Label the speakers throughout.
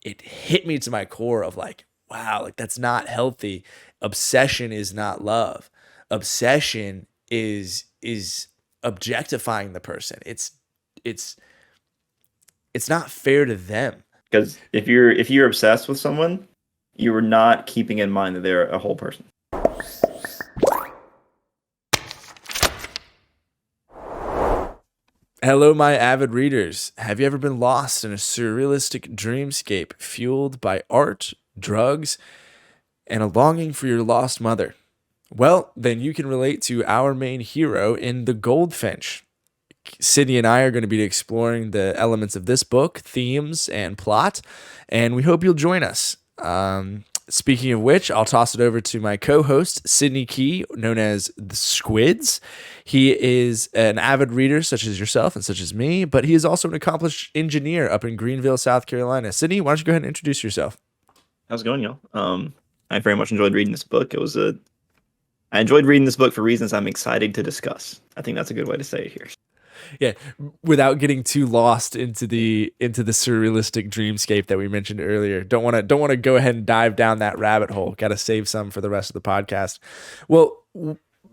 Speaker 1: it hit me to my core of like, wow, like that's not healthy. Obsession is not love. Obsession is objectifying the person. It's it's not fair to them.
Speaker 2: Because if you're obsessed with someone, you are not keeping in mind that they're a whole person.
Speaker 1: Hello, my avid readers. Have you ever been lost in a surrealistic dreamscape fueled by art, drugs, and a longing for your lost mother? Well, then you can relate to our main hero in The Goldfinch. Sydney and I are going to be exploring the elements of this book, themes, and plot, and we hope you'll join us. Speaking of which, I'll toss it over to my co-host, Sidney Key, known as the Squids. He is an avid reader, such as yourself and such as me, but he is also an accomplished engineer up in Greenville, South Carolina. Sydney, why don't you go ahead and introduce yourself?
Speaker 2: How's it going, y'all? I very much enjoyed reading this book. I enjoyed reading this book for reasons I'm excited to discuss. I think that's a good way to say it here.
Speaker 1: Yeah, without getting too lost into the surrealistic dreamscape that we mentioned earlier. Don't want to go ahead and dive down that rabbit hole. Got to save some for the rest of the podcast. Well,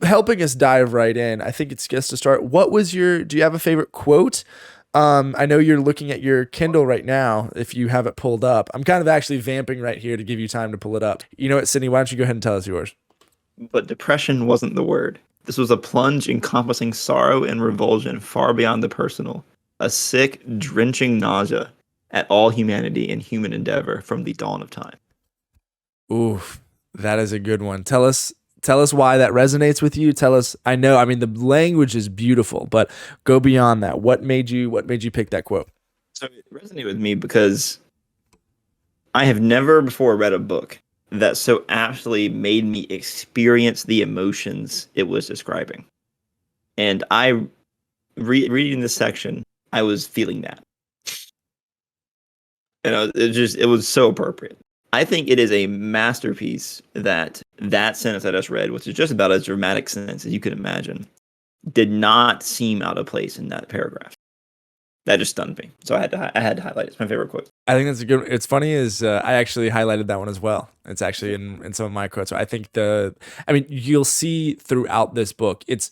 Speaker 1: helping us dive right in, I think it's just to start. Do you have a favorite quote? I know you're looking at your Kindle right now. If you have it pulled up, I'm kind of actually vamping right here to give you time to pull it up. You know what, Sydney? Why don't you go ahead and tell us yours?
Speaker 2: But depression wasn't the word. This was a plunge encompassing sorrow and revulsion far beyond the personal, a sick, drenching nausea at all humanity and human endeavor from the dawn of time.
Speaker 1: Oof, that is a good one. Tell us why that resonates with you. Tell us. I mean, the language is beautiful, but go beyond that. What made you pick that quote?
Speaker 2: So it resonated with me because I have never before read a book that so aptly made me experience the emotions it was describing. And reading this section, I was feeling that. It was so appropriate. I think it is a masterpiece that sentence I just read, which is just about as dramatic sentence as you could imagine, did not seem out of place in that paragraph. That just stunned me. So I had to highlight it. It's my favorite quote.
Speaker 1: I think that's a good. It's funny is I actually highlighted that one as well. It's actually in some of my quotes. I think you'll see throughout this book, it's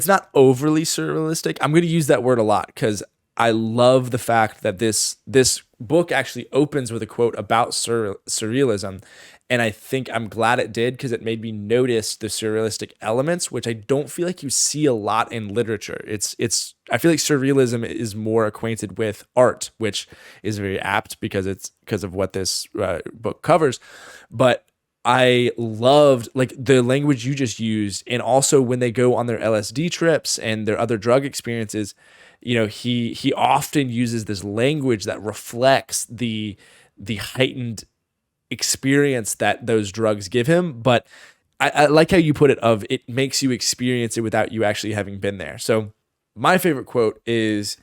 Speaker 1: not overly surrealistic. I'm going to use that word a lot because I love the fact that this book actually opens with a quote about surrealism. And I think I'm glad it did because it made me notice the surrealistic elements, which I don't feel like you see a lot in literature. I feel like surrealism is more acquainted with art, which is very apt because of what this book covers. But I loved like the language you just used, and also when they go on their LSD trips and their other drug experiences, he often uses this language that reflects the heightened experience that those drugs give him. But I like how you put it of it makes you experience it without you actually having been there. So my favorite quote is,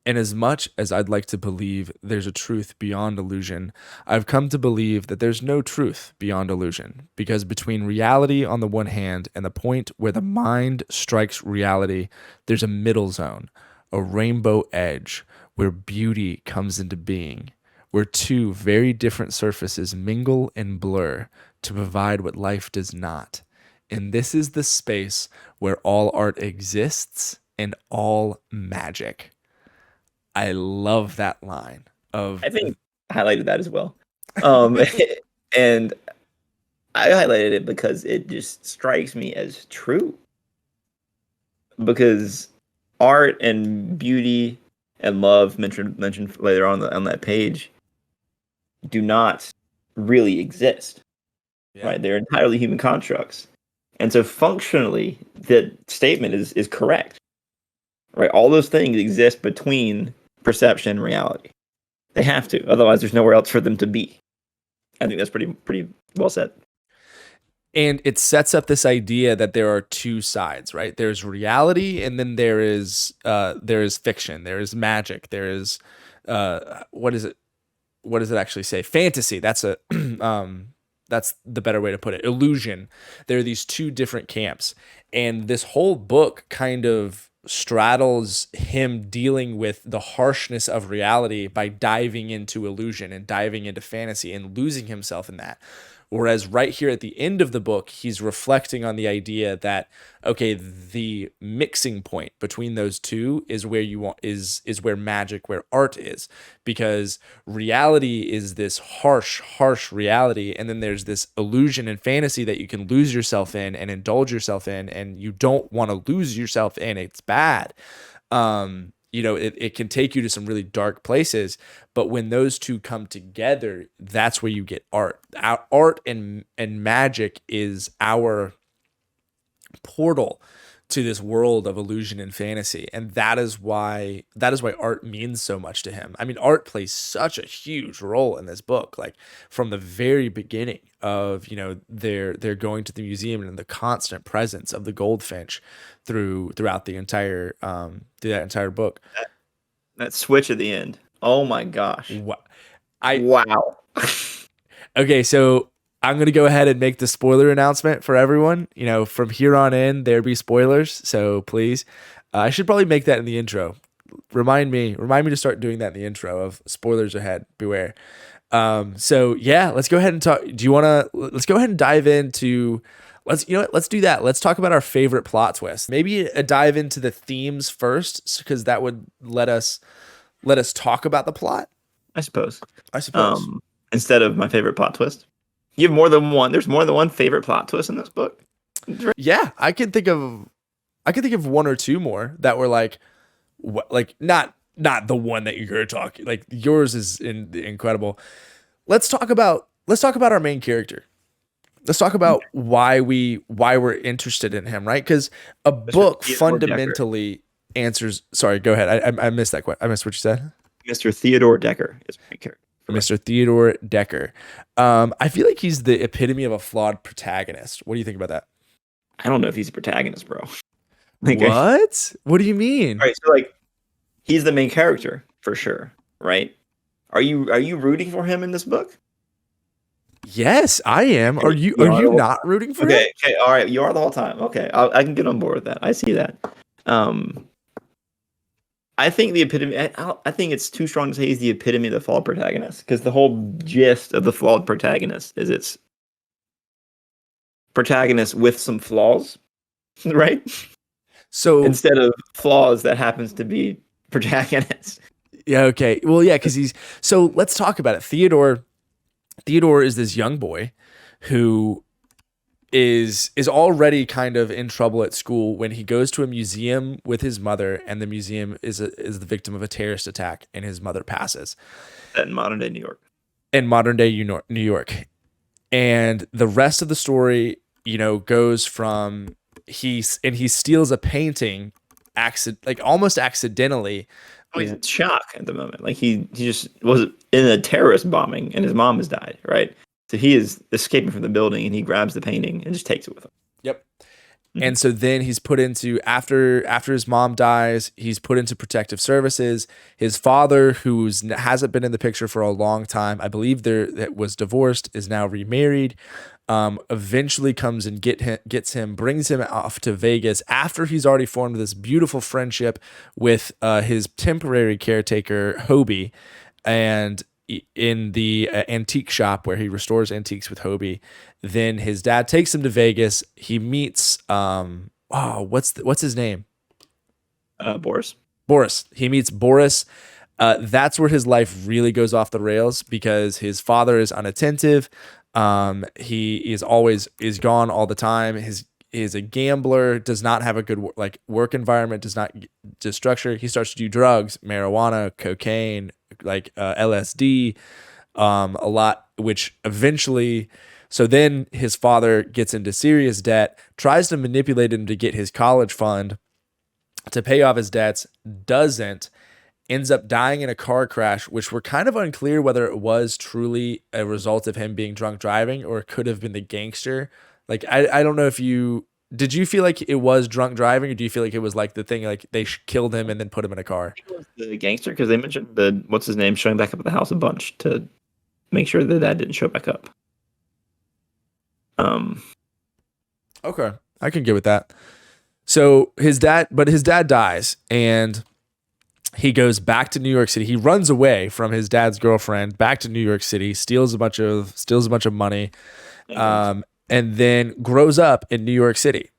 Speaker 1: "And as much as I'd like to believe there's a truth beyond illusion, I've come to believe that there's no truth beyond illusion, because between reality on the one hand and the point where the mind strikes reality, there's a middle zone, a rainbow edge where beauty comes into being, where two very different surfaces mingle and blur to provide what life does not. And this is the space where all art exists and all magic." I love that line of.
Speaker 2: I think I highlighted that as well. And I highlighted it because it just strikes me as true. Because art and beauty and love mentioned later on that page do not really exist. Yeah. Right? They're entirely human constructs. And so functionally, the statement is correct. Right? All those things exist between perception and reality. They have to. Otherwise, there's nowhere else for them to be. I think that's pretty well said.
Speaker 1: And it sets up this idea that there are two sides, right? There's reality, and then there is fiction. There is magic. There is what is it? What does it actually say? Fantasy. That's that's the better way to put it. Illusion. There are these two different camps, and this whole book kind of straddles him dealing with the harshness of reality by diving into illusion and diving into fantasy and losing himself in that. Whereas right here at the end of the book, he's reflecting on the idea that, okay, the mixing point between those two is where you want is where magic, where art is, because reality is this harsh reality, and then there's this illusion and fantasy that you can lose yourself in and indulge yourself in, and you don't want to lose yourself in. It's bad. It can take you to some really dark places, but when those two come together, that's where you get art. Art and magic is our portal to this world of illusion and fantasy, and that is why art means so much to him. I mean, art plays such a huge role in this book, like from the very beginning of, they're going to the museum and the constant presence of the goldfinch throughout the entire through that entire book.
Speaker 2: That switch at the end. Oh my gosh.
Speaker 1: Wow. Okay, so I'm going to go ahead and make the spoiler announcement for everyone. From here on in, there be spoilers. So please, I should probably make that in the intro. Remind me to start doing that in the intro of spoilers ahead. Beware. So yeah, let's go ahead and talk. Let's go ahead and dive into, let's do that. Let's talk about our favorite plot twist. Maybe a dive into the themes first, because that would let us talk about the plot.
Speaker 2: I suppose.
Speaker 1: Instead
Speaker 2: of my favorite plot twist. You have more than one. There's more than one favorite plot twist in this book.
Speaker 1: Yeah, I can think of one or two more that were like not the one that you're talking. Like yours is incredible. Let's talk about our main character. Let's talk about why we're interested in him, right? Because a book fundamentally answers. Sorry, go ahead. I missed that question. I missed what you said.
Speaker 2: Mr. Theodore Decker is my character.
Speaker 1: Mr. Theodore Decker. I feel like he's the epitome of a flawed protagonist. What do you think about that?
Speaker 2: I don't know if he's a protagonist, bro.
Speaker 1: What? What do you mean?
Speaker 2: All right, so he's the main character for sure, right? Are you rooting for him in this book?
Speaker 1: Yes, I am. Are you not rooting for him?
Speaker 2: Okay, all right. You are the whole time. Okay, I can get on board with that. I see that. I think the epitome. I think it's too strong to say he's the epitome of the flawed protagonist, because the whole gist of the flawed protagonist is it's protagonist with some flaws, right?
Speaker 1: So
Speaker 2: instead of flaws that happens to be protagonist.
Speaker 1: Yeah. Okay. Well, yeah, because so let's talk about it. Theodore is this young boy who is already kind of in trouble at school when he goes to a museum with his mother, and the museum is the victim of a terrorist attack, and his mother passes.
Speaker 2: In modern day New York.
Speaker 1: New York. And the rest of the story, goes from he steals a painting almost accidentally.
Speaker 2: Oh, he's in shock at the moment. He just was in a terrorist bombing and his mom has died, right? So he is escaping from the building and he grabs the painting and just takes it with him.
Speaker 1: Yep. Mm-hmm. And so then he's put into, after his mom dies, he's put into protective services. His father, who hasn't been in the picture for a long time, I believe that was divorced, is now remarried. Eventually comes and gets him, brings him off to Vegas after he's already formed this beautiful friendship with his temporary caretaker, Hobie, and in the antique shop where he restores antiques with Hobie. Then his dad takes him to Vegas. He meets what's his name? Boris. He meets Boris. That's where his life really goes off the rails, because his father is unattentive. He is gone all the time. He is a gambler, does not have a good work environment, does not just structure. He starts to do drugs, marijuana, cocaine, LSD, a lot, which eventually, so then his father gets into serious debt, tries to manipulate him to get his college fund to pay off his debts, doesn't, ends up dying in a car crash, which we're kind of unclear whether it was truly a result of him being drunk driving or it could have been the gangster. I don't know if did you feel like it was drunk driving, or do you feel like it was the thing, they killed him and then put him in a car?
Speaker 2: It was the gangster, because they mentioned what's his name showing back up at the house a bunch to make sure that didn't show back up.
Speaker 1: Okay, I can get with that. So his dad dies, and he goes back to New York City. He runs away from his dad's girlfriend back to New York City, steals a bunch of money, and then grows up in New York City.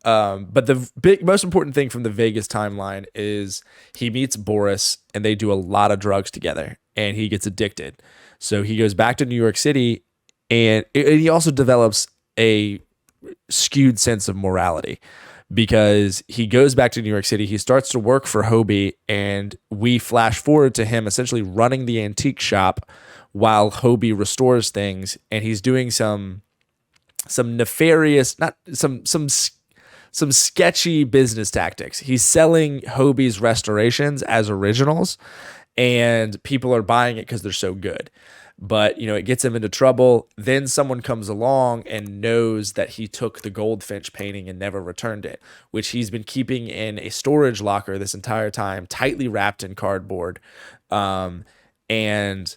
Speaker 1: But the most important thing from the Vegas timeline is he meets Boris, and they do a lot of drugs together, and he gets addicted. So he goes back to New York City, and he also develops a skewed sense of morality, because he goes back to New York City. He starts to work for Hobie, and we flash forward to him essentially running the antique shop while Hobie restores things, and he's doing some nefarious, not some sketchy business tactics. He's selling Hobie's restorations as originals, and people are buying it because they're so good. But, it gets him into trouble. Then someone comes along and knows that he took the Goldfinch painting and never returned it, which he's been keeping in a storage locker this entire time, tightly wrapped in cardboard. And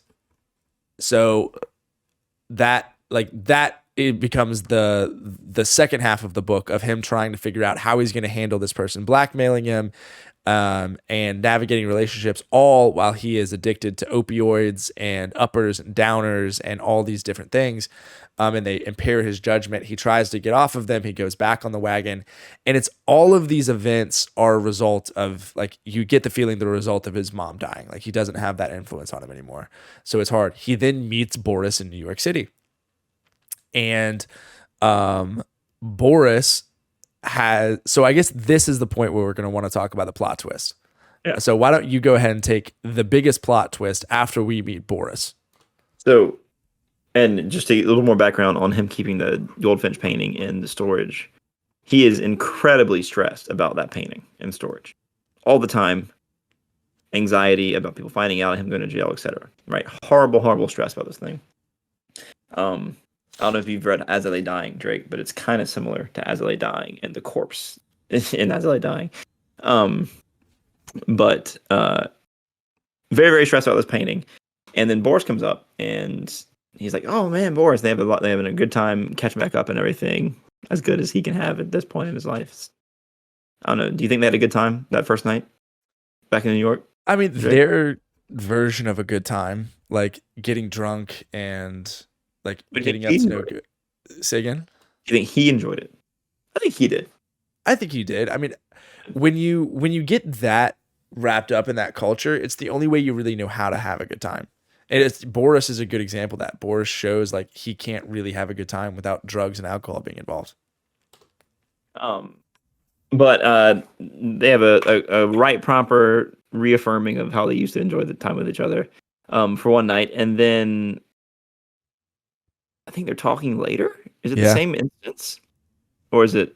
Speaker 1: so that it becomes the second half of the book of him trying to figure out how he's going to handle this person blackmailing him, and navigating relationships, all while he is addicted to opioids and uppers and downers and all these different things. And they impair his judgment. He tries to get off of them. He goes back on the wagon. And it's all of these events are a result of, you get the feeling they're a result of his mom dying. He doesn't have that influence on him anymore. So it's hard. He then meets Boris in New York City. And Boris so I guess this is the point where we're going to want to talk about the plot twist. Yeah. So why don't you go ahead and take the biggest plot twist after we meet Boris?
Speaker 2: So, and just a little more background on him keeping the Goldfinch painting in the storage. He is incredibly stressed about that painting in storage all the time. Anxiety about people finding out, him going to jail, etc. Right? Horrible stress about this thing. I don't know if you've read As I Lay Dying, Drake, but it's kind of similar to As I Lay Dying and the corpse in As I Lay Dying. But very, very stressed about this painting. And then Boris comes up, and he's like, "Oh man, Boris, they're having a good time catching back up and everything, as good as he can have at this point in his life." I don't know. Do you think they had a good time that first night back in New York?
Speaker 1: I mean, Drake? Their version of a good time, getting drunk and getting up to no good. Say again?
Speaker 2: You think he enjoyed it? I think he did.
Speaker 1: I think he did. I mean, when you get that wrapped up in that culture, it's the only way you really know how to have a good time. And Boris is a good example of that. Boris shows he can't really have a good time without drugs and alcohol being involved.
Speaker 2: But they have a right proper reaffirming of how they used to enjoy the time with each other for one night, and then I think they're talking later. Is it the same instance, or is it?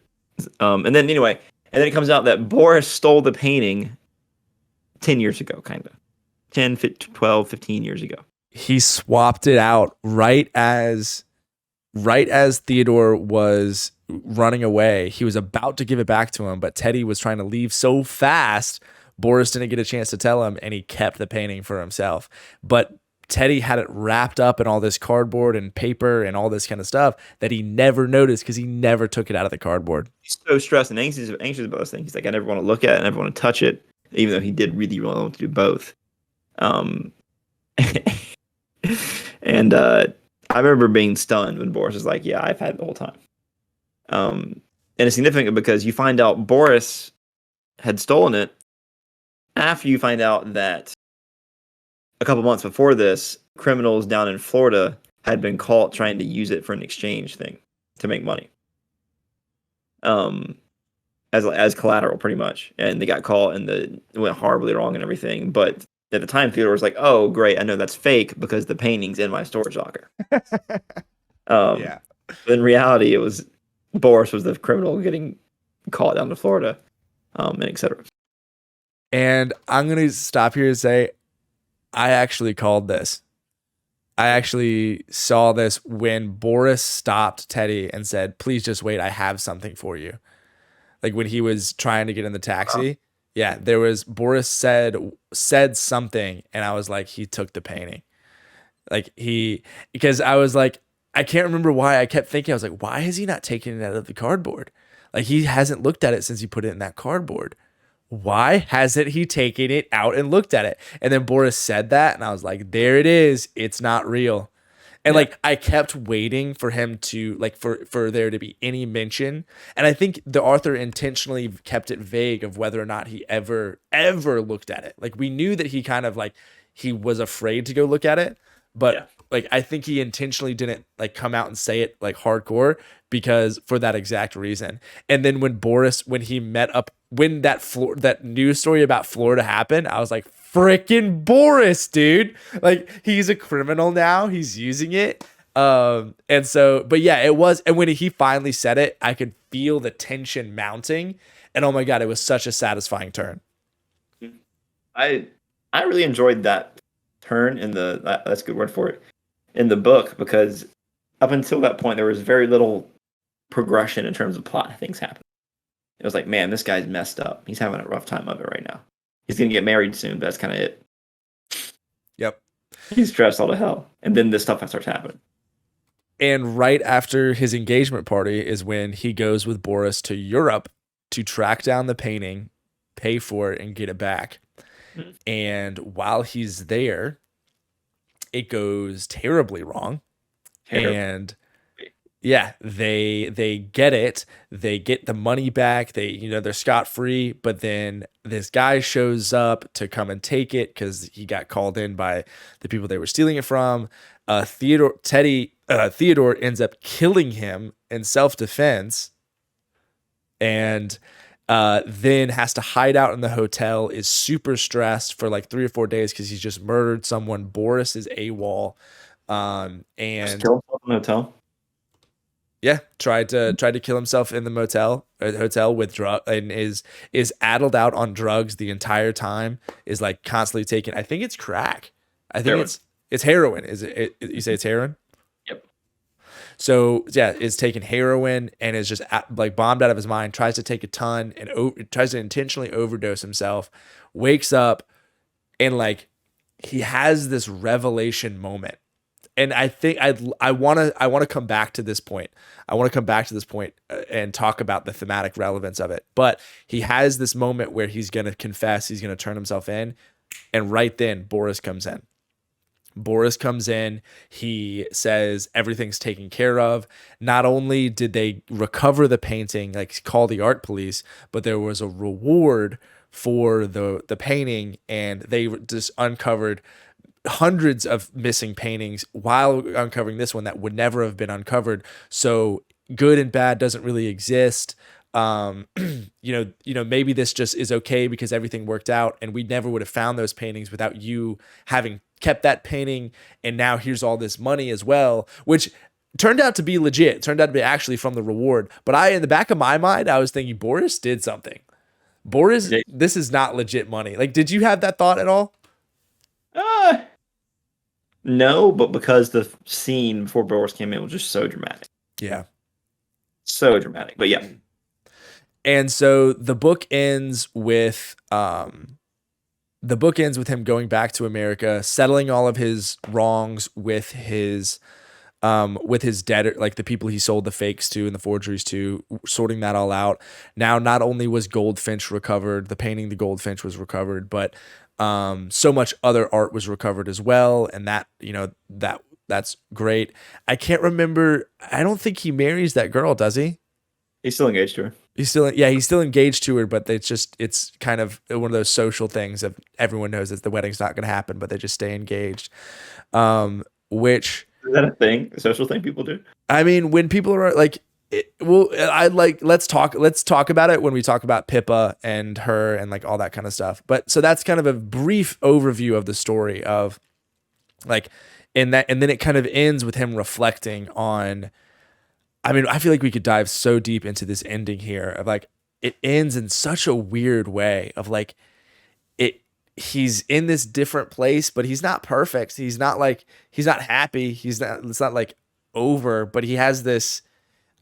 Speaker 2: And then it comes out that Boris stole the painting 10 years ago, kind of 10, 12, 15 years ago.
Speaker 1: He swapped it out right as Theodore was running away. He was about to give it back to him, but Teddy was trying to leave so fast, Boris didn't get a chance to tell him, and he kept the painting for himself. But Teddy had it wrapped up in all this cardboard and paper and all this kind of stuff that he never noticed because he never took it out of the cardboard.
Speaker 2: He's so stressed and anxious about this thing. He's like, I never want to look at it, I never want to touch it, even though he did really want to do both. And I remember being stunned when Boris was like, yeah, I've had it the whole time. And it's significant because you find out Boris had stolen it after you find out that a couple months before this, criminals down in Florida had been caught trying to use it for an exchange thing to make money. As collateral, pretty much. And they got caught, and it went horribly wrong and everything. But at the time, Theodore was like, oh, great, I know that's fake because the painting's in my storage locker.
Speaker 1: Yeah.
Speaker 2: But in reality, it was Boris was the criminal getting caught down to Florida, and et cetera.
Speaker 1: And I'm going to stop here and say, I actually called this. I actually saw this when Boris stopped Teddy and said, please just wait, I have something for you. When he was trying to get in the taxi. Yeah, there was, Boris said something, and I was like, he took the painting. Because I was like, I can't remember why. I kept thinking, I was like, why is he not taking it out of the cardboard? Like he hasn't looked at it since he put it in that cardboard. Why hasn't he taken it out and looked at it? And then Boris said that, and I was like, there it is. It's not real. And
Speaker 2: Yeah.
Speaker 1: like I kept waiting for him to like for there to be any mention. And I think the author intentionally kept it vague of whether or not he ever looked at it. Like we knew that he kind of like he was afraid to go look at it,
Speaker 2: Yeah.
Speaker 1: but like I think he intentionally didn't like come out and say it like hardcore because for that exact reason. And then when he met up when that news story about Florida happened, I was like, freaking Boris, dude. Like he's a criminal now. He's using it. And so, but yeah, it was. And when he finally said it, I could feel the tension mounting. And oh my God, it was such a satisfying turn.
Speaker 2: I I really enjoyed that turn in that's a good word for it in the book because up until that point there was very little progression in terms of plot things happening. It was like, man, this guy's messed up. He's having a rough time of it right now. He's gonna get married soon, but that's kind of it.
Speaker 1: Yep.
Speaker 2: He's stressed all to hell, and then this stuff starts happening.
Speaker 1: And right after his engagement party is when he goes with Boris to Europe to track down the painting, pay for it, and get it back. Mm-hmm. And while he's there, it goes terribly wrong. And yeah, they get it. They get the money back. They're scot-free, but then this guy shows up to come and take it because he got called in by the people they were stealing it from. Theodore ends up killing him in self-defense, and then has to hide out in the hotel, is super stressed for like 3 or 4 days because he's just murdered someone. Boris is AWOL. And
Speaker 2: just kill himself in the hotel.
Speaker 1: Yeah, tried to kill himself in the hotel with drug, and is addled out on drugs the entire time. Is like constantly taking. I think it's crack. I think
Speaker 2: heroin.
Speaker 1: It's heroin. Is it? You say it's heroin?
Speaker 2: Yep.
Speaker 1: So yeah, is taking heroin and is just like bombed out of his mind. Tries to take a ton and tries to intentionally overdose himself. Wakes up and like he has this revelation moment. And I think I want to come back to this point. I want to come back to this point and talk about the thematic relevance of it. But he has this moment where he's going to confess, he's going to turn himself in, and right then Boris comes in. Boris comes in. He says everything's taken care of. Not only did they recover the painting, like call the art police, but there was a reward for the painting, and they just uncovered hundreds of missing paintings while uncovering this one that would never have been uncovered. So good and bad doesn't really exist. Maybe this just is okay because everything worked out, and we never would have found those paintings without you having kept that painting. And now here's all this money as well, which turned out to be legit. Turned out to be actually from the reward. But in the back of my mind, I was thinking Boris did something. Boris, this is not legit money. Like, did you have that thought at all?
Speaker 2: No, but because the scene before Boris came in was just so dramatic.
Speaker 1: Yeah.
Speaker 2: So dramatic. But yeah.
Speaker 1: And so the book ends with him going back to America, settling all of his wrongs with his debtor, like the people he sold the fakes to and the forgeries to, sorting that all out. Now, not only was Goldfinch recovered, the painting, the Goldfinch was recovered, but so much other art was recovered as well. And that's great. I can't remember. I don't think he marries that girl, does he?
Speaker 2: He's still engaged to her.
Speaker 1: He's still engaged to her, but it's kind of one of those social things that everyone knows that the wedding's not going to happen, but they just stay engaged. Which
Speaker 2: is that a thing? A social thing people do?
Speaker 1: I mean, when people are like, let's talk about it when we talk about Pippa and her and like all that kind of stuff. But so that's kind of a brief overview of the story of like, and then it kind of ends with him reflecting on. I mean, I feel like we could dive so deep into this ending here of like, it ends in such a weird way of like, he's in this different place, but he's not perfect. He's not happy. It's not like over, but he has this,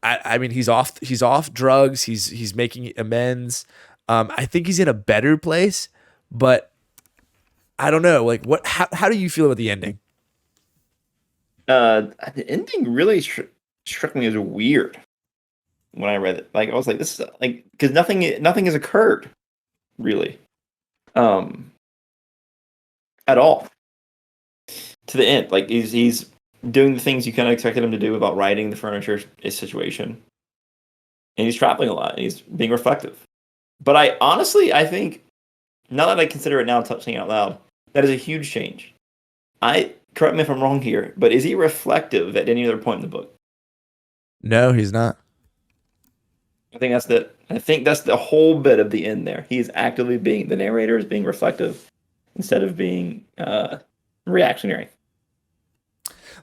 Speaker 1: I mean, he's off drugs. He's making amends. I think he's in a better place, but I don't know. Like how do you feel about the ending?
Speaker 2: The ending really struck me as weird. when I read it. Like I was like, this is like because nothing has occurred really, um, at all to the end. Like he's doing the things you kind of expected him to do about writing the furniture situation, and he's traveling a lot. And he's being reflective. But I honestly, I think now that I consider it now, saying out loud, that is a huge change. I correct me if I'm wrong here, but is he reflective at any other point in the book?
Speaker 1: No, he's not.
Speaker 2: I think that's the whole bit of the end there. He is actively being the narrator is being reflective instead of being reactionary.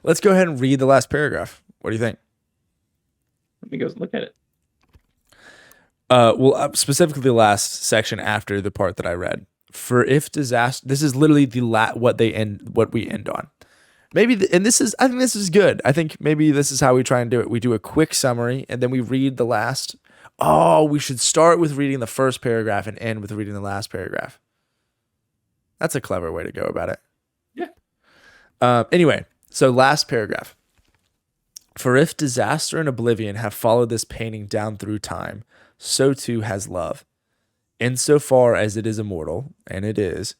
Speaker 1: Let's go ahead and read the last paragraph. What do you think?
Speaker 2: Let me go look at it.
Speaker 1: Well, specifically the last section after the part that I read. For if disaster, this is literally what we end on. Maybe, and I think this is good. I think maybe this is how we try and do it. We do a quick summary and then we read the last. Oh, we should start with reading the first paragraph and end with reading the last paragraph. That's a clever way to go about it.
Speaker 2: Yeah.
Speaker 1: Anyway, so last paragraph. For if disaster and oblivion have followed this painting down through time, so too has love. Insofar as it is immortal, and it is,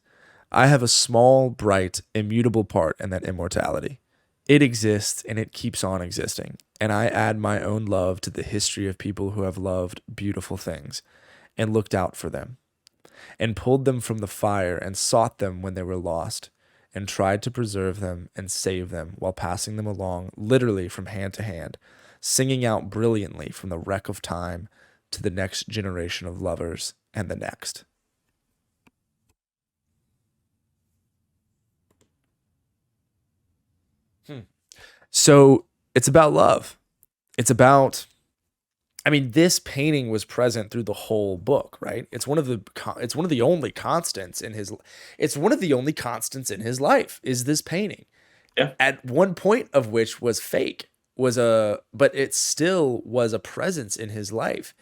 Speaker 1: I have a small, bright, immutable part in that immortality. It exists and it keeps on existing, and I add my own love to the history of people who have loved beautiful things and looked out for them, and pulled them from the fire and sought them when they were lost, and tried to preserve them and save them while passing them along literally from hand to hand, singing out brilliantly from the wreck of time to the next generation of lovers and the next. So it's about love. It's about, I mean, this painting was present through the whole book, right? It's one of the only constants in his life is this painting.
Speaker 2: Yeah.
Speaker 1: At one point of which was fake, but it still was a presence in his life.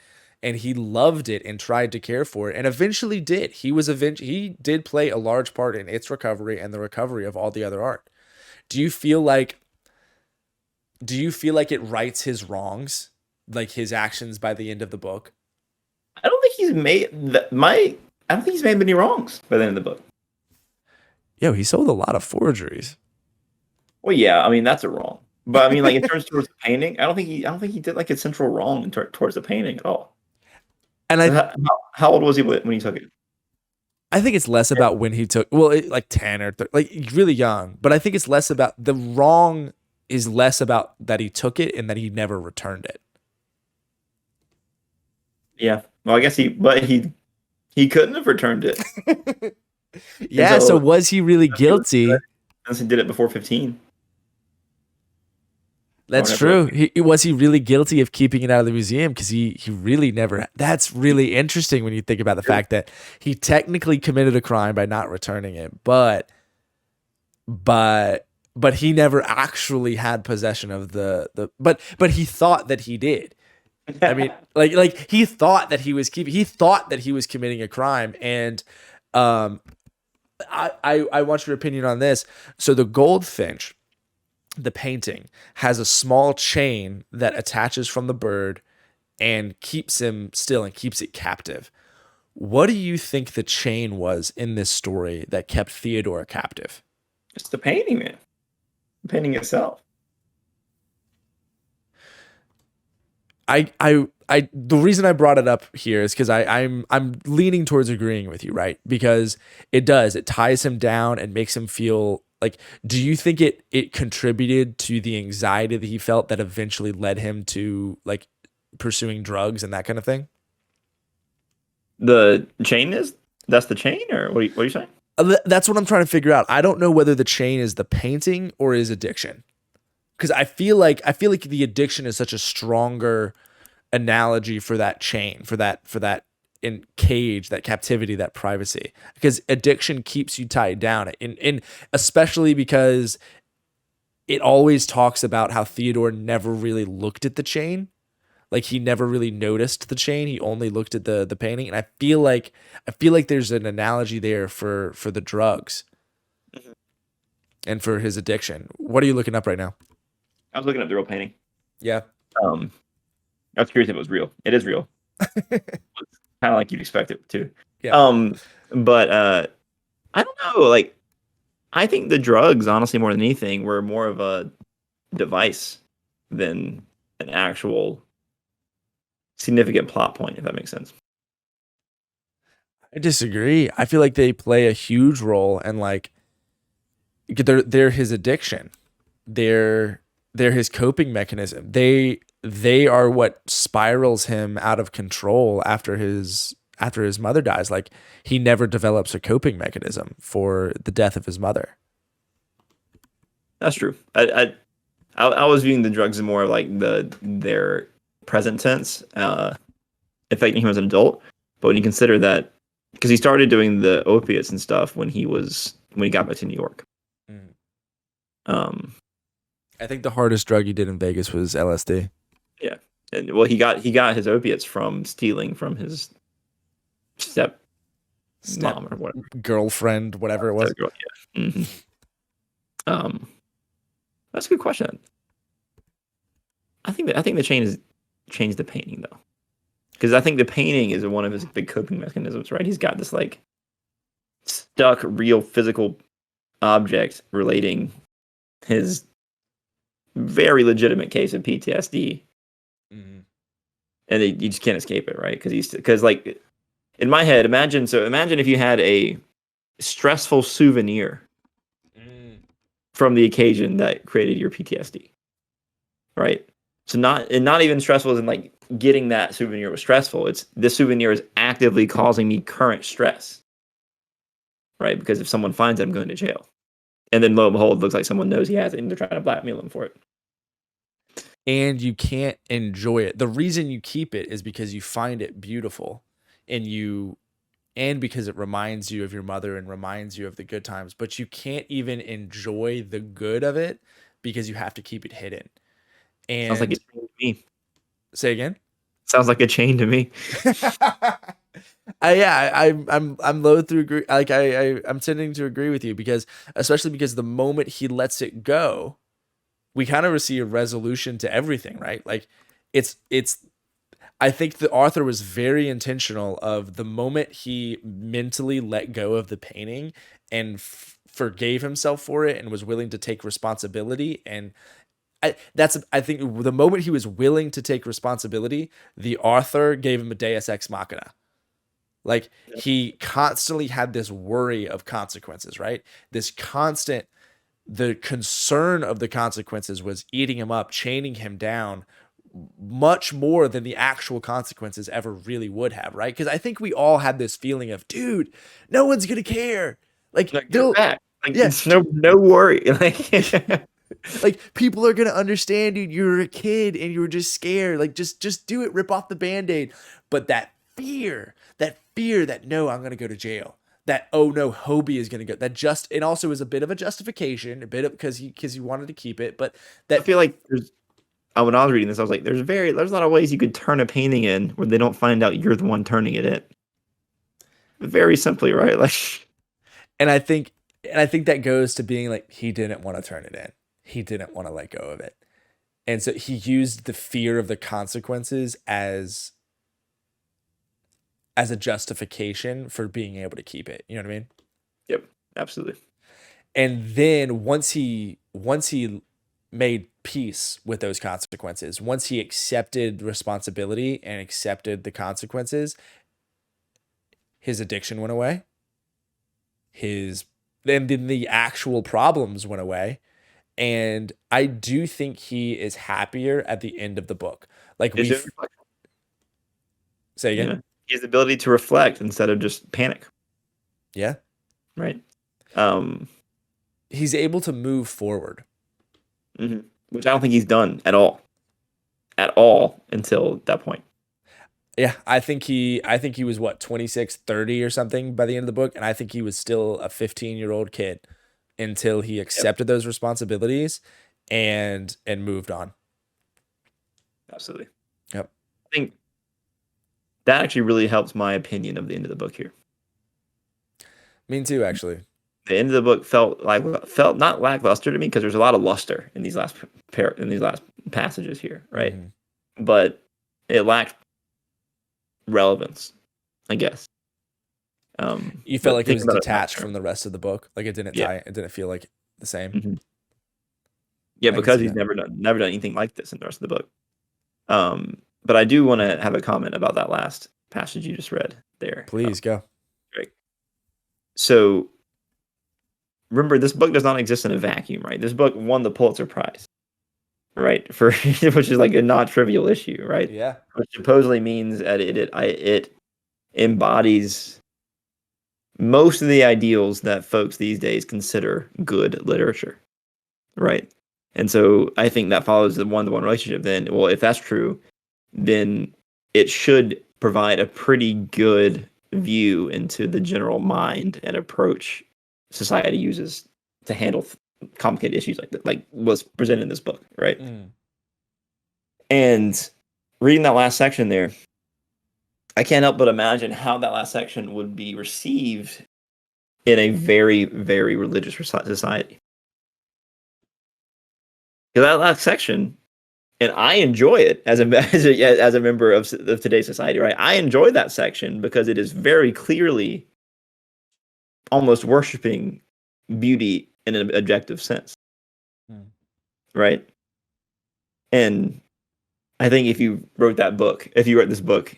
Speaker 1: And he loved it and tried to care for it and eventually did. He did play a large part in its recovery and the recovery of all the other art. Do you feel like it rights his wrongs, like his actions by the end of the book?
Speaker 2: I don't think he's made many wrongs by the end of the book.
Speaker 1: Yo, he sold a lot of forgeries.
Speaker 2: Well, yeah, I mean that's a wrong. But I mean, like in terms towards the painting, I don't think he did like a central wrong towards the painting at all.
Speaker 1: And
Speaker 2: how old was he when he took it?
Speaker 1: I think it's less about when he took, like 10 or 30, like really young. But I think it's less about the wrong is less about that he took it and that he never returned it.
Speaker 2: Yeah. Well, I guess he couldn't have returned it.
Speaker 1: Yeah. So was he really guilty?
Speaker 2: Unless he did it before 15.
Speaker 1: That's true. Was he really guilty of keeping it out of the museum? Because he really never. That's really interesting when you think about the fact that he technically committed a crime by not returning it, but he never actually had possession of but he thought that he did. I mean, like he thought that he was committing a crime, and I want your opinion on this. So the Goldfinch, the painting, has a small chain that attaches from the bird and keeps him still and keeps it captive. What do you think the chain was in this story that kept Theodore captive?
Speaker 2: It's the painting, man. The painting itself.
Speaker 1: The reason I brought it up here is because I'm leaning towards agreeing with you, right? Because it ties him down and makes him feel like, do you think it contributed to the anxiety that he felt that eventually led him to like pursuing drugs and that kind of thing?
Speaker 2: That's the chain, or what are you saying?
Speaker 1: That's what I'm trying to figure out. I don't know whether the chain is the painting or is addiction. Because I feel like the addiction is such a stronger analogy for that chain, for that in cage, that captivity, that privacy. Because addiction keeps you tied down, in especially because it always talks about how Theodore never really looked at the chain, like he never really noticed the chain. He only looked at the painting, and I feel like there's an analogy there for the drugs and for his addiction. What are you looking up right now?
Speaker 2: I was looking up the real painting.
Speaker 1: Yeah.
Speaker 2: I was curious if it was real. It is real. Kind of like you'd expect it to.
Speaker 1: Yeah.
Speaker 2: But I don't know. Like, I think the drugs, honestly, more than anything, were more of a device than an actual significant plot point, if that makes sense.
Speaker 1: I disagree. I feel like they play a huge role, and like they're his addiction. They're his coping mechanism. They are what spirals him out of control after his mother dies. Like he never develops a coping mechanism for the death of his mother.
Speaker 2: That's true. I was viewing the drugs as more of like their present tense, affecting him as an adult. But when you consider that, because he started doing the opiates and stuff when he got back to New York.
Speaker 1: Mm.
Speaker 2: Um,
Speaker 1: I think the hardest drug he did in Vegas was LSD.
Speaker 2: Yeah, and well, he got his opiates from stealing from his step mom or whatever,
Speaker 1: girlfriend, whatever it was.
Speaker 2: Yeah. Mm-hmm. That's a good question. I think the changed the painting though, because I think the painting is one of his big coping mechanisms. Right, he's got this like stuck real physical object relating his very legitimate case of PTSD, and you just can't escape it, right? Because like in my head, imagine if you had a stressful souvenir from the occasion that created your PTSD, right? So not even stressful as in like getting that souvenir was stressful. It's this souvenir is actively causing me current stress, right? Because if someone finds it, I'm going to jail. And then lo and behold, it looks like someone knows he has it and they're trying to blackmail him for it.
Speaker 1: And you can't enjoy it. The reason you keep it is because you find it beautiful and because it reminds you of your mother and reminds you of the good times, but you can't even enjoy the good of it because you have to keep it hidden. And
Speaker 2: sounds like a chain to me.
Speaker 1: Say again?
Speaker 2: Sounds like a chain to me.
Speaker 1: I'm loath to agree. Like I'm tending to agree with you especially because the moment he lets it go, we kind of receive a resolution to everything, right? Like it's I think the author was very intentional of the moment he mentally let go of the painting and forgave himself for it and was willing to take responsibility. And I think the moment he was willing to take responsibility, the author gave him a Deus Ex Machina. Like he constantly had this worry of consequences, right? The concern of the consequences was eating him up, chaining him down much more than the actual consequences ever really would have, right? Because I think we all had this feeling of, dude, no one's gonna care. Like
Speaker 2: they'll back. Like
Speaker 1: yeah,
Speaker 2: it's no worry.
Speaker 1: Like people are gonna understand, dude. You're a kid and you were just scared. Like just do it. Rip off the Band-Aid. But that fear that no, I'm gonna go to jail. That oh no, Hobie is gonna go. That just it also is a bit of a justification, a bit of because he wanted to keep it. But that
Speaker 2: I feel like when I was reading this, I was like, there's a lot of ways you could turn a painting in where they don't find out you're the one turning it in. Very simply, right? Like,
Speaker 1: and I think that goes to being like he didn't want to turn it in. He didn't want to let go of it. And so he used the fear of the consequences as a justification for being able to keep it. You know what I mean?
Speaker 2: Yep, absolutely.
Speaker 1: And then once he made peace with those consequences, once he accepted responsibility and accepted the consequences, his addiction went away. Then the actual problems went away. And I do think he is happier at the end of the book. Like say again.
Speaker 2: Yeah. He has the ability to reflect instead of just panic.
Speaker 1: Yeah.
Speaker 2: Right.
Speaker 1: He's able to move forward.
Speaker 2: Mm-hmm. Which I don't think he's done at all until that point.
Speaker 1: Yeah, I think he was what 26, 30 or something by the end of the book, and I think he was still a 15-year-old kid until he accepted those responsibilities and moved on.
Speaker 2: Absolutely.
Speaker 1: Yep.
Speaker 2: I think that actually really helps my opinion of the end of the book here.
Speaker 1: Me too, actually.
Speaker 2: The end of the book felt not lackluster to me because there's a lot of luster in these last passages here, right? Mm-hmm. But it lacked relevance, I guess.
Speaker 1: You felt
Speaker 2: But
Speaker 1: like it
Speaker 2: think
Speaker 1: was
Speaker 2: about it long
Speaker 1: detached
Speaker 2: term.
Speaker 1: from the rest of the book. Like it didn't
Speaker 2: Yeah.
Speaker 1: tie. It didn't feel like the same.
Speaker 2: hmm Yeah,
Speaker 1: I can
Speaker 2: because
Speaker 1: see
Speaker 2: he's
Speaker 1: that.
Speaker 2: never done anything like this in the rest of the book. But I do want to have a comment about that last passage you just read there.
Speaker 1: Please go.
Speaker 2: Right. So remember, this book does not exist in a vacuum, right? This book won the Pulitzer Prize, right? For which is like a not trivial issue, right?
Speaker 1: Yeah.
Speaker 2: Which supposedly means that it embodies most of the ideals that folks these days consider good literature, right? And so I think that follows the one-to-one relationship. Then, well, if that's true, then it should provide a pretty good view into the general mind and approach society uses to handle complicated issues like that, like was presented in this book, right?
Speaker 1: Mm.
Speaker 2: And reading that last section there, I can't help but imagine how that last section would be received in a very, very religious society. Because that last section, and I enjoy it as a as a member of today's society, right? I enjoy that section because it is very clearly almost worshiping beauty in an objective sense,
Speaker 1: Mm.
Speaker 2: right? And I think if you wrote this book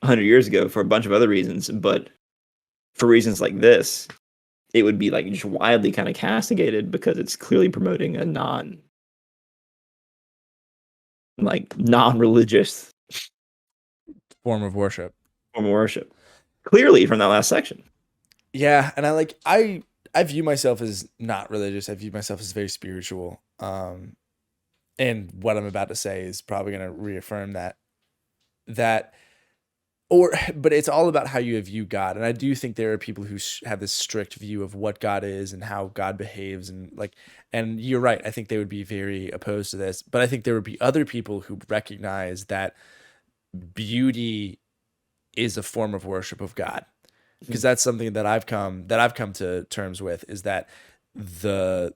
Speaker 2: 100 years ago for a bunch of other reasons, but for reasons like this, it would be like just widely kind of castigated because it's clearly promoting a non-religious
Speaker 1: Form of worship.
Speaker 2: form of worship. Clearly from that last section.
Speaker 1: Yeah, and I view myself as not religious. I view myself as very spiritual. And what I'm about to say is probably going to reaffirm that but it's all about how you view God. And I do think there are people who have this strict view of what God is and how God behaves and you're right. I think they would be very opposed to this, but I think there would be other people who recognize that beauty is a form of worship of God. Because that's something that I've come to terms with is that the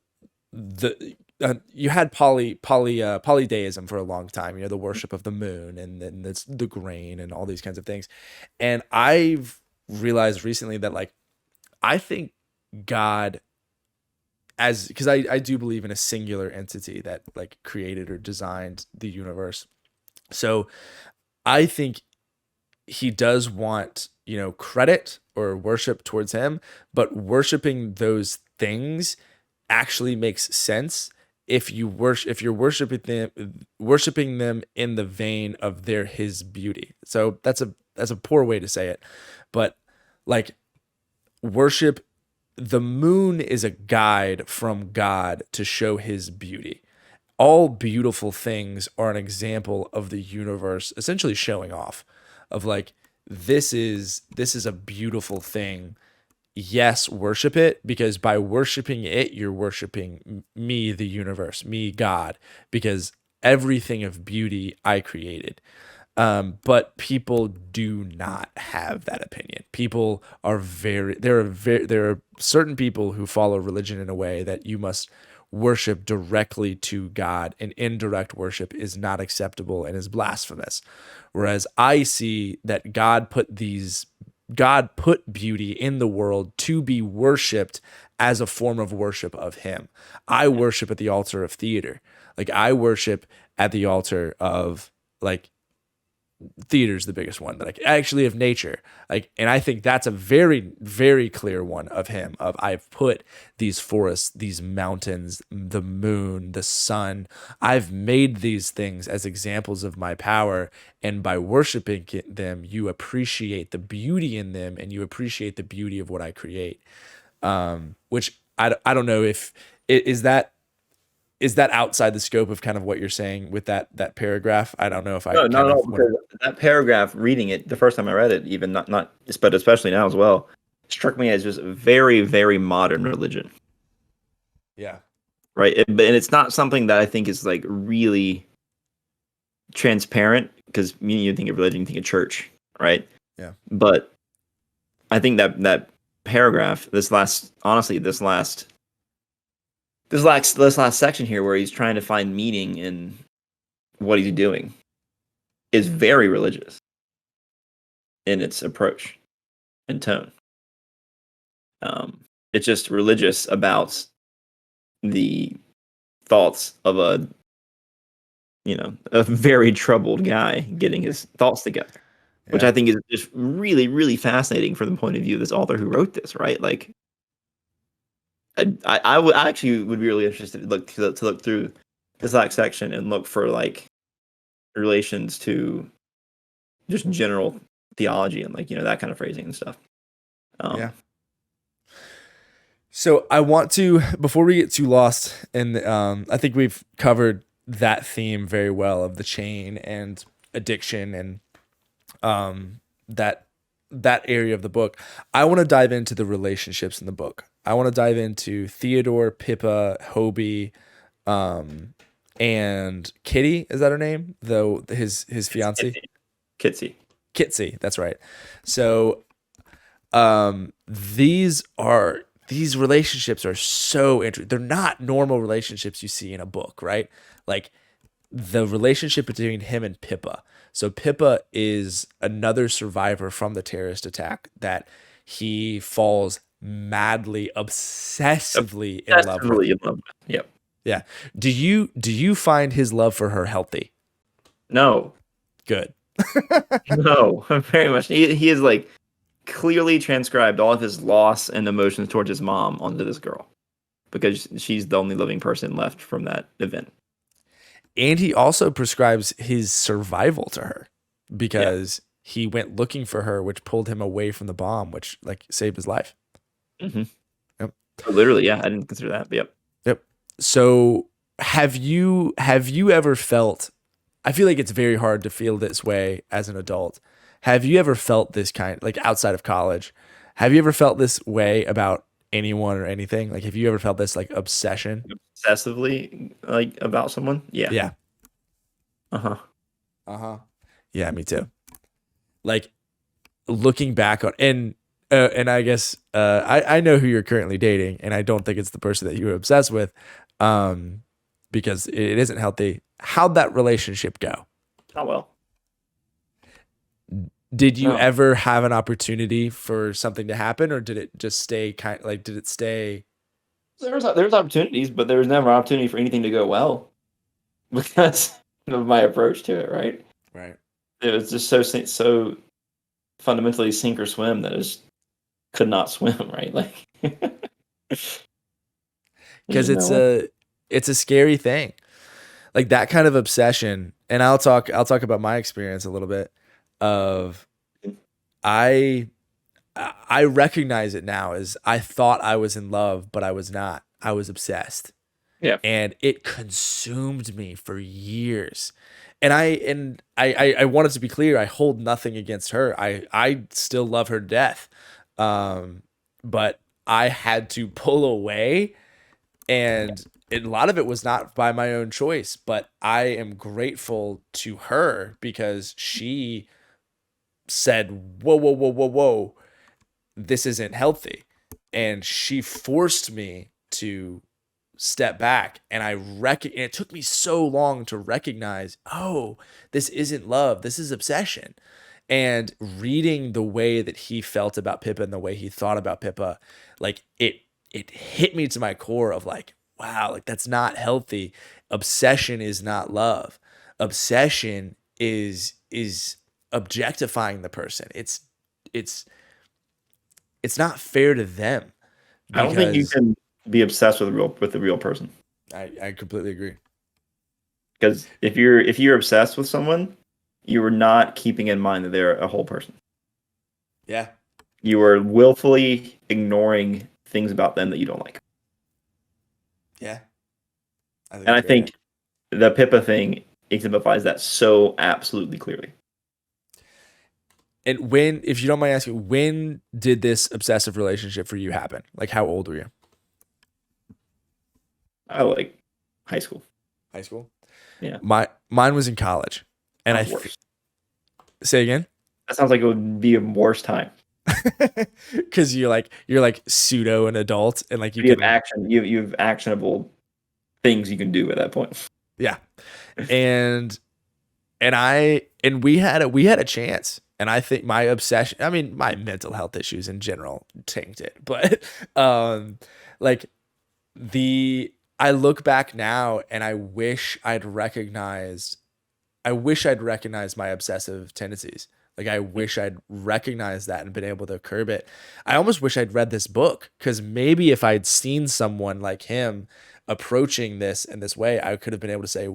Speaker 1: you had polytheism for a long time, the worship of the moon and then the grain and all these kinds of things. And I've realized recently that like I think God because I do believe in a singular entity that like created or designed the universe. So I think he does want, credit or worship towards him, but worshiping those things actually makes sense if you're worshiping them in the vein of his beauty. So that's a poor way to say it, but like worship the moon is a guide from God to show his beauty. All beautiful things are an example of the universe essentially showing off of like this is a beautiful thing. Yes, worship it, because by worshiping it you're worshiping me, the universe, me, God, because everything of beauty I created. But people do not have that opinion. People are there are certain people who follow religion in a way that you must worship directly to God, and indirect worship is not acceptable and is blasphemous. Whereas I see that God put beauty in the world to be worshiped as a form of worship of him. I worship at the altar of theater. Like I worship at the altar of like theater's the biggest one, but like actually of nature. Like, and I think that's a very, very clear one of him. Of I've put these forests, these mountains, the moon, the sun. I've made these things as examples of my power, and by worshiping them, you appreciate the beauty in them, and you appreciate the beauty of what I create. Which I don't know if is that outside the scope of kind of what you're saying with that paragraph? I don't know if I
Speaker 2: No, not
Speaker 1: kind
Speaker 2: at
Speaker 1: of
Speaker 2: all.
Speaker 1: want to.
Speaker 2: Because that paragraph, reading it the first time I read it, even not, but especially now as well, struck me as just very, very modern religion,
Speaker 1: Yeah.
Speaker 2: right? And it's not something that I think is like really transparent because you think of religion, you think of church, right?
Speaker 1: Yeah.
Speaker 2: But I think that paragraph, this last section here, where he's trying to find meaning in what he's doing, is very religious in its approach and tone. It's just religious about the thoughts of a very troubled guy getting his thoughts together, which I think is just really, really fascinating from the point of view of this author who wrote this, right? Like, I actually would be really interested to look through this last section and look for like relations to just general theology and like that kind of phrasing and stuff.
Speaker 1: Yeah. So I want to, before we get too lost, and I think we've covered that theme very well of the chain and addiction and that area of the book. I want to dive into the relationships in the book. I want to dive into Theodore, Pippa, Hobie, and Kitty. Is that her name? Though his fiancée? Kitsy. That's right. So these relationships are so interesting. They're not normal relationships you see in a book, right? Like the relationship between him and Pippa. So Pippa is another survivor from the terrorist attack that he falls madly, obsessively in love with.
Speaker 2: Yep.
Speaker 1: Yeah. Do you find his love for her healthy?
Speaker 2: No.
Speaker 1: Good.
Speaker 2: No, very much. He is like clearly transcribed all of his loss and emotions towards his mom onto this girl because she's the only living person left from that event.
Speaker 1: And he also prescribes his survival to her because he went looking for her, which pulled him away from the bomb, which like saved his life.
Speaker 2: Mm-hmm.
Speaker 1: Yep.
Speaker 2: Literally, yeah, I didn't consider that. But
Speaker 1: yep. So have you ever felt? I feel like it's very hard to feel this way as an adult. Have you ever felt this kind, like outside of college? Have you ever felt this way about anyone or anything? Like, have you ever felt this like obsession?
Speaker 2: Obsessively, like about someone? Yeah.
Speaker 1: Yeah.
Speaker 2: Yeah,
Speaker 1: me too. Like looking back on, and I guess I know who you're currently dating, and I don't think it's the person that you were obsessed with, because it isn't healthy. How'd that relationship go?
Speaker 2: Oh well.
Speaker 1: Did you ever have an opportunity for something to happen, or did it just stay did it stay?
Speaker 2: There was opportunities, but there was never opportunity for anything to go well because of my approach to it. Right.
Speaker 1: Right.
Speaker 2: It was just so fundamentally sink or swim that it could not swim. Right. Like
Speaker 1: because it's a scary thing, like that kind of obsession. And I'll talk about my experience a little bit. Of I recognize it now as I thought I was in love, but I was not. I was obsessed.
Speaker 2: Yeah.
Speaker 1: And it consumed me for years. And I wanted to be clear, I hold nothing against her. I still love her to death. But I had to pull away, and a lot of it was not by my own choice, but I am grateful to her because she said, whoa, this isn't healthy. And she forced me to step back. And it took me so long to recognize, oh, this isn't love. This is obsession. And reading the way that he felt about Pippa and the way he thought about Pippa, like it hit me to my core of like, wow, like that's not healthy. Obsession is not love. Obsession is objectifying the person. It's not fair to them.
Speaker 2: I don't think you can be obsessed with the real person.
Speaker 1: I completely agree.
Speaker 2: Because if you're obsessed with someone, you are not keeping in mind that they're a whole person.
Speaker 1: Yeah.
Speaker 2: You are willfully ignoring things about them that you don't like.
Speaker 1: Yeah.
Speaker 2: I think the Pippa thing exemplifies that so absolutely clearly.
Speaker 1: And if you don't mind asking, when did this obsessive relationship for you happen? Like, how old were you?
Speaker 2: I like high school.
Speaker 1: High school?
Speaker 2: Yeah.
Speaker 1: Mine was in college. And say again?
Speaker 2: That sounds like it would be a worse time.
Speaker 1: Because you're like pseudo an adult, and like
Speaker 2: you have actionable things you can do at that point.
Speaker 1: Yeah. And and we had a chance. And I think my obsession, I mean, my mental health issues in general tanked it. But like I look back now and I wish I'd recognized my obsessive tendencies. Like I wish I'd recognized that and been able to curb it. I almost wish I'd read this book, because maybe if I'd seen someone like him approaching this in this way, I could have been able to say,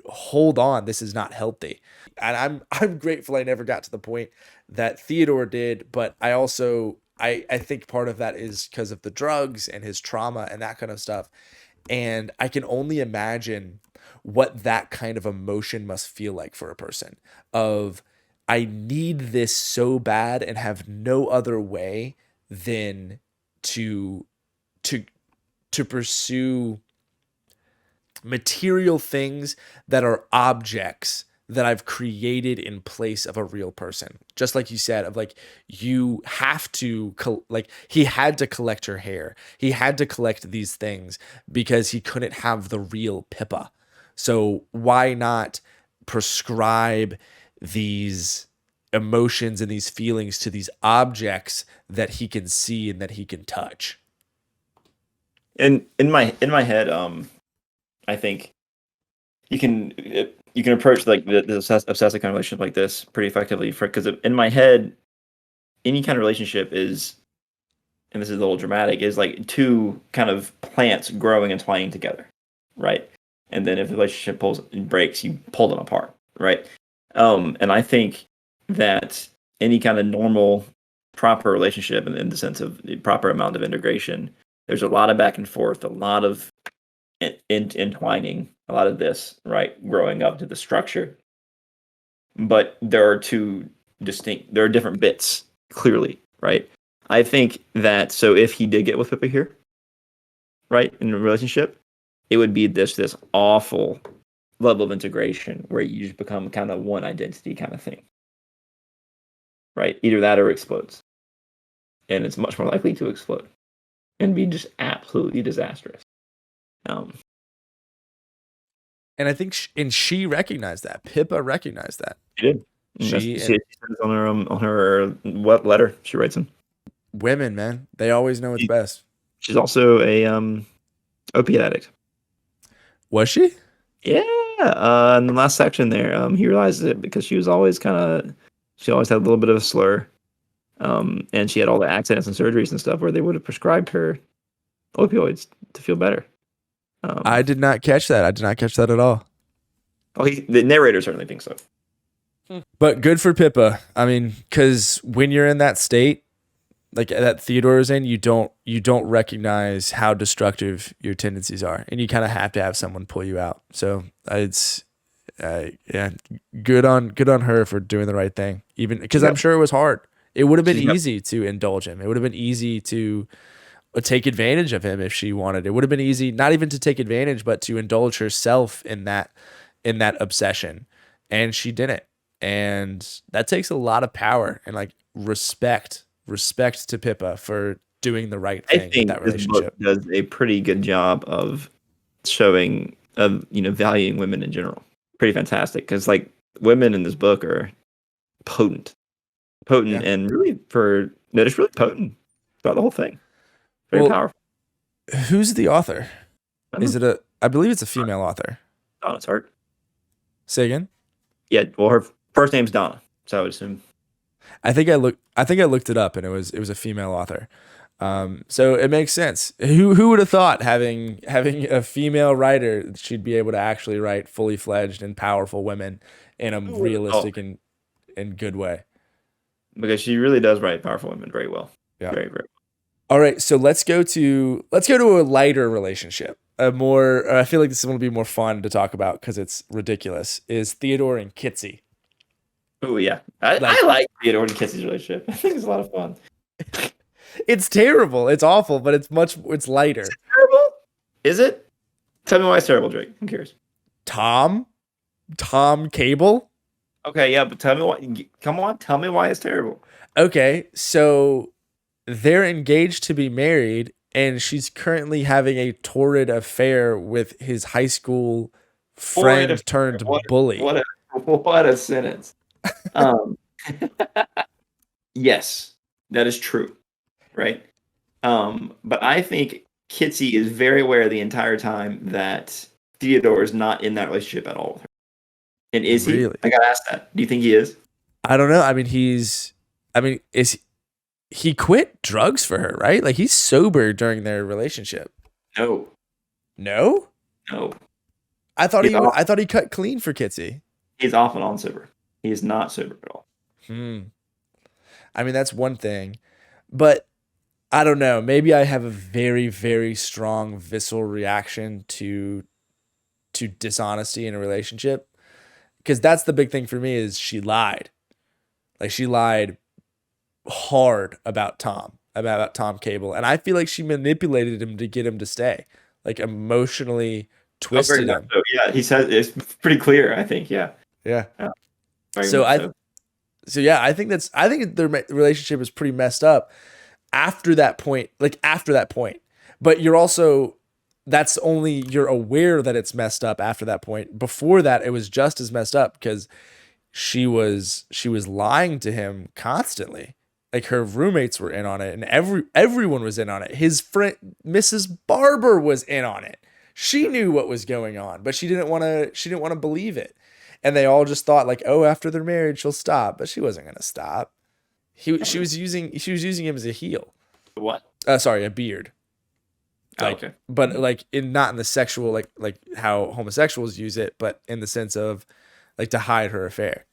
Speaker 1: hold on, this is not healthy. And I'm grateful I never got to the point that Theodore did, but I also I think part of that is because of the drugs and his trauma and that kind of stuff. And I can only imagine what that kind of emotion must feel like for a person of, I need this so bad and have no other way than to to to pursue material things that are objects that I've created in place of a real person. Just like you said, of like, you have to, like, he had to collect her hair. He had to collect these things because he couldn't have the real Pippa. So why not prescribe these emotions and these feelings to these objects that he can see and that he can touch?
Speaker 2: And in my head, I think you can approach like the obsessive kind of relationship like this pretty effectively, because in my head, any kind of relationship is, and this is a little dramatic, is like two kind of plants growing and twining together, right? And then if the relationship breaks, you pull them apart, right? And I think that any kind of normal, proper relationship, in the sense of the proper amount of integration, there's a lot of back and forth, a lot of entwining, a lot of this, right, growing up to the structure. But there are different bits, clearly, right? I think that, so if he did get with Pippa here, right, in a relationship, it would be this awful level of integration where you just become kind of one identity kind of thing, right? Either that or it explodes. And it's much more likely to explode and be just absolutely disastrous.
Speaker 1: And I think she recognized that. Pippa recognized that.
Speaker 2: She did. She says on her what letter she writes him.
Speaker 1: Women, man, they always know what's best.
Speaker 2: She's also a opiate addict.
Speaker 1: Was she?
Speaker 2: Yeah. In the last section there, he realizes it because she always had a little bit of a slur. And she had all the accidents and surgeries and stuff where they would have prescribed her opioids to feel better.
Speaker 1: I did not catch that. I did not catch that at all.
Speaker 2: Oh, the narrator certainly thinks so.
Speaker 1: But good for Pippa. I mean, because when you're in that state, like that Theodore is in, you don't recognize how destructive your tendencies are, and you kind of have to have someone pull you out. So it's good on her for doing the right thing. Even because I'm sure it was hard. It would have been easy to indulge him. It would have been easy to take advantage of him if she wanted. It would have been easy, not even to take advantage, but to indulge herself in that obsession. And she didn't. And that takes a lot of power and like respect to Pippa for doing the right thing in that relationship.
Speaker 2: This book does a pretty good job of showing, valuing women in general. Pretty fantastic. Because like women in this book are potent, and really they're just really potent throughout the whole thing. Very powerful.
Speaker 1: Who's the author? I believe it's a female author.
Speaker 2: Donna Tartt.
Speaker 1: Say again?
Speaker 2: Yeah, well, her first name's Donna, so I would assume.
Speaker 1: I think I looked it up, and it was a female author. So it makes sense. Who would have thought having a female writer, she'd be able to actually write fully fledged and powerful women in a realistic and good way?
Speaker 2: Because she really does write powerful women very well.
Speaker 1: Yeah.
Speaker 2: Very, very well.
Speaker 1: All right, so let's go to a lighter relationship. I feel like this is going to be more fun to talk about because it's ridiculous. Is Theodore and Kitsy?
Speaker 2: Oh yeah, I like Theodore and Kitsy's relationship. I think it's a lot of fun.
Speaker 1: It's terrible. It's awful, but it's lighter.
Speaker 2: Is it terrible? Is it? Tell me why it's terrible, Drake. I'm curious.
Speaker 1: Tom Cable.
Speaker 2: Okay, yeah, but tell me why. Come on, tell me why it's terrible.
Speaker 1: Okay, so they're engaged to be married, and she's currently having a torrid affair with his high school friend turned bully.
Speaker 2: What a sentence. Um, yes, that is true, right? But I think Kitsy is very aware the entire time that Theodore is not in that relationship at all with her. And is he?
Speaker 1: Really?
Speaker 2: I gotta ask that. Do you think he is?
Speaker 1: I don't know. I mean, is he quit drugs for her, right? Like he's sober during their relationship.
Speaker 2: No,
Speaker 1: No?
Speaker 2: no.
Speaker 1: I
Speaker 2: He's off.
Speaker 1: I thought he cut clean for Kitsy.
Speaker 2: He's off and on sober. He is not sober at all.
Speaker 1: Hmm. I mean, that's one thing. But I don't know. Maybe I have a very, very strong visceral reaction to dishonesty in a relationship. Because that's the big thing for me is she lied. Like she lied hard about Tom Cable. And I feel like she manipulated him to get him to stay. Like emotionally
Speaker 2: Oh, very
Speaker 1: twisted
Speaker 2: much
Speaker 1: him.
Speaker 2: so. Yeah, he says it's pretty clear. I think. Yeah,
Speaker 1: Yeah.
Speaker 2: yeah, very
Speaker 1: So
Speaker 2: much
Speaker 1: I
Speaker 2: so.
Speaker 1: so yeah, I think their relationship is pretty messed up after that point, like after that point. But you're also that's only you're aware that it's messed up after that point. Before that, it was just as messed up because she was lying to him constantly. Like her roommates were in on it, and everyone was in on it. His friend Mrs. Barber was in on it. She knew what was going on, but she didn't want to believe it. And they all just thought like, oh, after they're married, she'll stop. But she wasn't gonna stop. She was using him as a heel.
Speaker 2: What?
Speaker 1: Sorry, a beard.
Speaker 2: Oh,
Speaker 1: Like,
Speaker 2: okay.
Speaker 1: but like in not in the sexual like how homosexuals use it, but in the sense of like to hide her affair,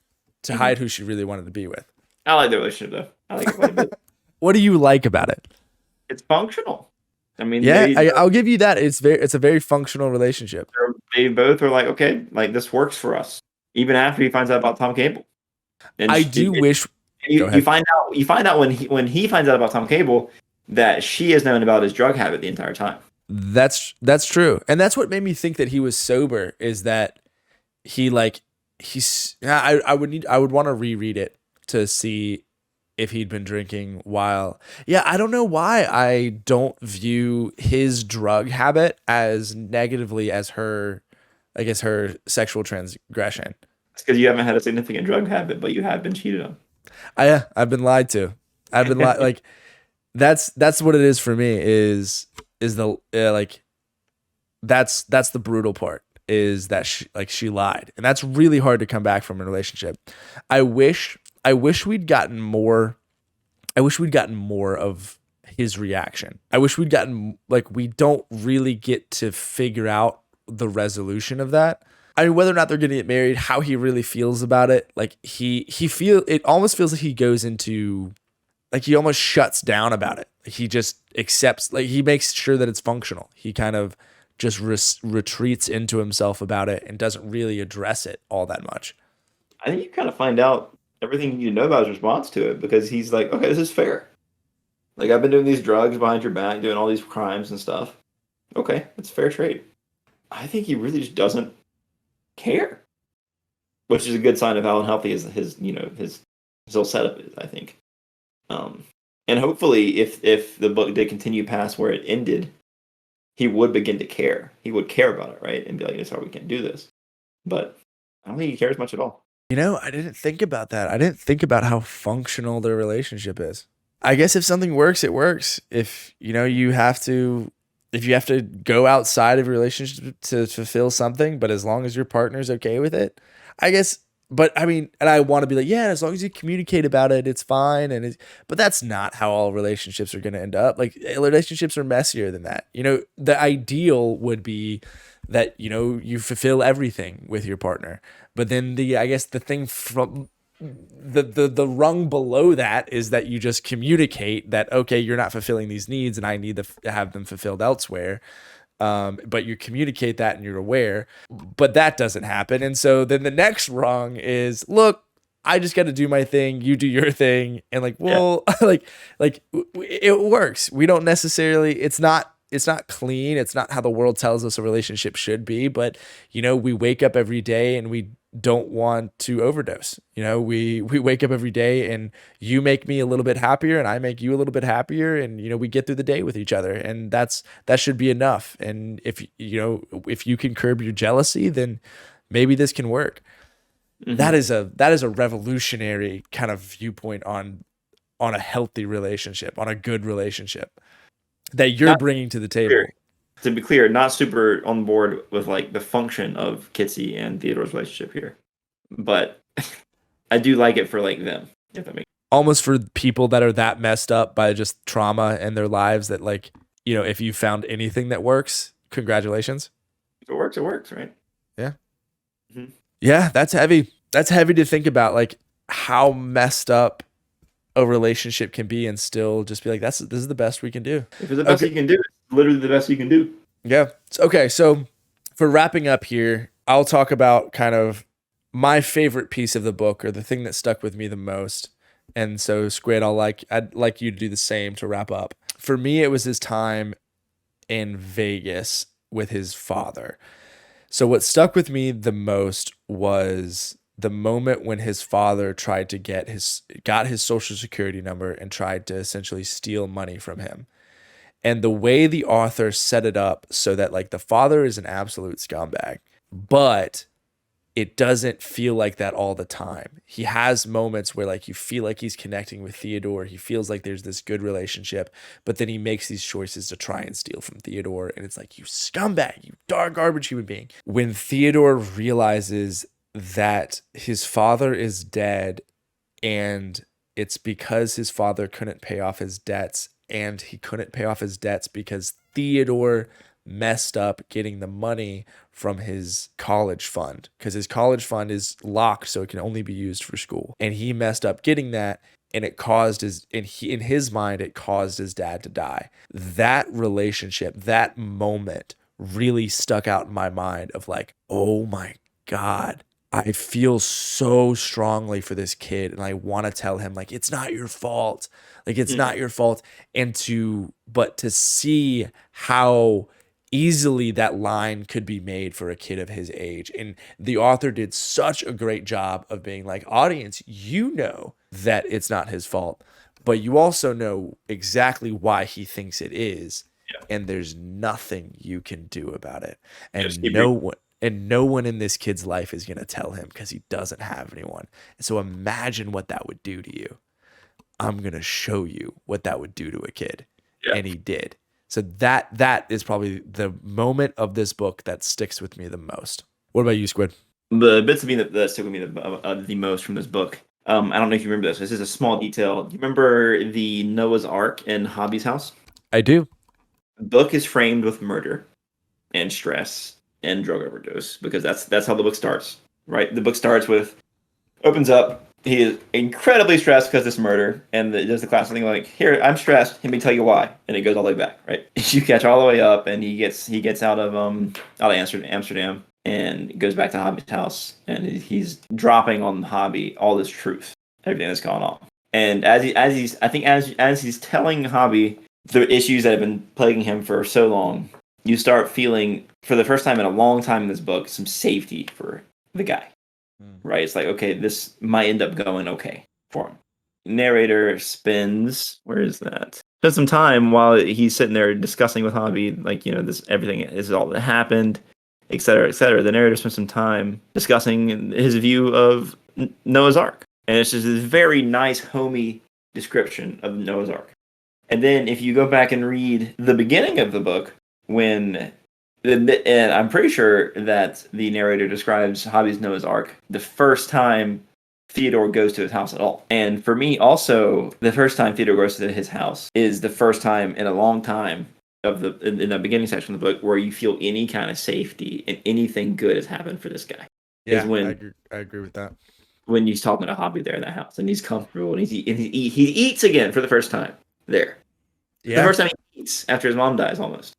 Speaker 1: to hide who she really wanted to be with.
Speaker 2: I like the relationship though. I like it quite a bit.
Speaker 1: What do you like about it?
Speaker 2: It's functional. I mean,
Speaker 1: Yeah, I'll give you that. It's a very functional relationship.
Speaker 2: they both are like, okay, like this works for us. Even after he finds out about Tom Cable, and
Speaker 1: I do wish. Go
Speaker 2: you
Speaker 1: ahead.
Speaker 2: find out when he finds out about Tom Cable that she has known about his drug habit the entire time.
Speaker 1: That's true, and that's what made me think that he was sober. Is that he like he's yeah, I would want to reread it to see if he'd been drinking while yeah, I don't know why I don't view his drug habit as negatively as her I guess her sexual transgression.
Speaker 2: It's because you haven't had a significant drug habit, but you have been cheated on.
Speaker 1: I've been lied to. I've been lied like that's what it is for me is the like that's the brutal part is that she lied, and that's really hard to come back from a relationship. I wish we'd gotten more. I wish we'd gotten more of his reaction. I wish we'd gotten like we don't really get to figure out the resolution of that. I mean, whether or not they're going to get married, how he really feels about it. Like it almost feels like he goes into like he almost shuts down about it. He just accepts, like he makes sure that it's functional. He kind of just retreats into himself about it and doesn't really address it all that much.
Speaker 2: I think you kind of find out everything you need to know about his response to it because he's like, okay, this is fair. Like I've been doing these drugs behind your back, doing all these crimes and stuff. Okay, it's fair trade. I think he really just doesn't care, which is a good sign of how unhealthy his whole setup is. I think, and hopefully, if the book did continue past where it ended, he would begin to care. He would care about it, right, and be like, "Sorry, we can't do this." But I don't think he cares much at all.
Speaker 1: You know, I didn't think about that. I didn't think about how functional their relationship is. I guess if something works, it works. If if you have to go outside of your relationship to fulfill something, but as long as your partner's okay with it, I guess. But I mean, and I want to be like, yeah, as long as you communicate about it, it's fine. But that's not how all relationships are going to end up. Like relationships are messier than that. You know, the ideal would be that, you know, you fulfill everything with your partner. But then I guess the thing from the rung below that is that you just communicate that okay, you're not fulfilling these needs and I need to have them fulfilled elsewhere. But you communicate that and you're aware, but that doesn't happen. And so then the next rung is, look, I just got to do my thing, you do your thing, and like, well, yeah. like it works. We don't necessarily. It's not clean. It's not how the world tells us a relationship should be. But you know, we wake up every day and we don't want to overdose. You know, we wake up every day and you make me a little bit happier and I make you a little bit happier, and you know, we get through the day with each other, and that should be enough. And if you know, if you can curb your jealousy, then maybe this can work. that is a revolutionary kind of viewpoint on a healthy relationship, on a good relationship that you're
Speaker 2: Not
Speaker 1: bringing to the
Speaker 2: clear.
Speaker 1: table.
Speaker 2: To be clear, not super on board with like the function of Kitsy and Theodore's relationship here, but I do like it for like them. If that makes
Speaker 1: Almost for people that are that messed up by just trauma in their lives that, like, you know, if you found anything that works, congratulations.
Speaker 2: if it works, right?
Speaker 1: Yeah.
Speaker 2: Mm-hmm.
Speaker 1: Yeah, that's heavy. That's heavy to think about, like how messed up a relationship can be and still just be like, this is the best we can do.
Speaker 2: If it's the best you can do, it's literally the best you can do.
Speaker 1: Yeah. Okay. So for wrapping up here, I'll talk about kind of my favorite piece of the book, or the thing that stuck with me the most. And so, Squid, I'd like you to do the same to wrap up. For me, it was his time in Vegas with his father. So what stuck with me the most was the moment when his father tried to got his social security number and tried to essentially steal money from him. And the way the author set it up so that, like, the father is an absolute scumbag, but it doesn't feel like that all the time. He has moments where, like, you feel like he's connecting with Theodore. He feels like there's this good relationship, but then he makes these choices to try and steal from Theodore. And it's like, you scumbag, you dark garbage human being. When Theodore realizes that his father is dead, and it's because his father couldn't pay off his debts, and he couldn't pay off his debts because Theodore messed up getting the money from his college fund, because his college fund is locked, so it can only be used for school. And he messed up getting that, and it caused in his mind, it caused his dad to die. That relationship, that moment really stuck out in my mind of like, oh my God, I feel so strongly for this kid, and I want to tell him, like, it's not your fault. Like, it's not your fault. But to see how easily that line could be made for a kid of his age. And the author did such a great job of being like, audience, you know that it's not his fault, but you also know exactly why he thinks it is. Yeah. And there's nothing you can do about it. And no one in this kid's life is going to tell him, because he doesn't have anyone. And so imagine what that would do to you. I'm going to show you what that would do to a kid. Yeah. And he did. So that is probably the moment of this book that sticks with me the most. What about you, Squid?
Speaker 2: The bits of me that stick with me the most from this book. I don't know if you remember this. This is a small detail. Do you remember the Noah's Ark in Hobby's house?
Speaker 1: I do.
Speaker 2: The book is framed with murder and stress and drug overdose, because that's how the book starts, right? The book starts with, opens up, he is incredibly stressed because of this murder, and does the classic thing like, here, I'm stressed, let me tell you why, and it goes all the way back, right? You catch all the way up, and he gets out of Amsterdam, and goes back to Hobby's house, and he's dropping on Hobby all this truth, everything that's going on. And as he's telling Hobby the issues that have been plaguing him for so long, you start feeling, for the first time in a long time in this book, some safety for the guy. Right? It's like, okay, this might end up going okay for him. Narrator spends some time while he's sitting there discussing with Hobby, like, you know, this everything is all that happened, et cetera, et cetera. The narrator spends some time discussing his view of Noah's Ark. And it's just this very nice, homey description of Noah's Ark. And then if you go back and read the beginning of the book, and I'm pretty sure that the narrator describes Hobby's Noah's Ark the first time Theodore goes to his house at all. And for me, also, the first time Theodore goes to his house is the first time in a long time in the beginning section of the book where you feel any kind of safety and anything good has happened for this guy.
Speaker 1: Yeah, I agree with that.
Speaker 2: When he's talking to Hobby there in that house, and he's comfortable, and he eats again for the first time there. Yeah. The first time he eats after his mom dies, almost.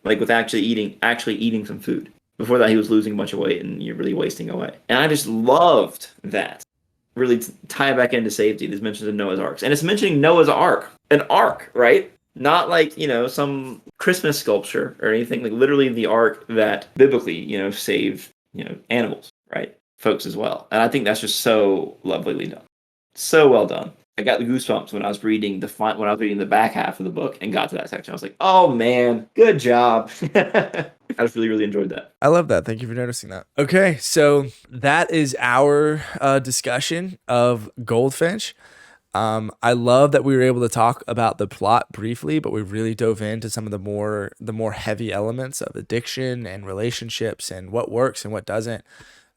Speaker 2: Like, with actually eating some food. Before that, he was losing a bunch of weight, and you're really wasting away. And I just loved that. Really tie it back into safety. There's mentions of Noah's Arks. And it's mentioning Noah's Ark. An ark, right? Not like, you know, some Christmas sculpture or anything. Like, literally the ark that biblically, you know, saved, you know, animals, right? Folks as well. And I think that's just so lovely done. So well done. I got the goosebumps when I was reading the back half of the book and got to that section. I was like, "Oh man, good job!" I just really, really enjoyed that.
Speaker 1: I love that. Thank you for noticing that. Okay, so that is our discussion of Goldfinch. I love that we were able to talk about the plot briefly, but we really dove into some of the more heavy elements of addiction and relationships and what works and what doesn't.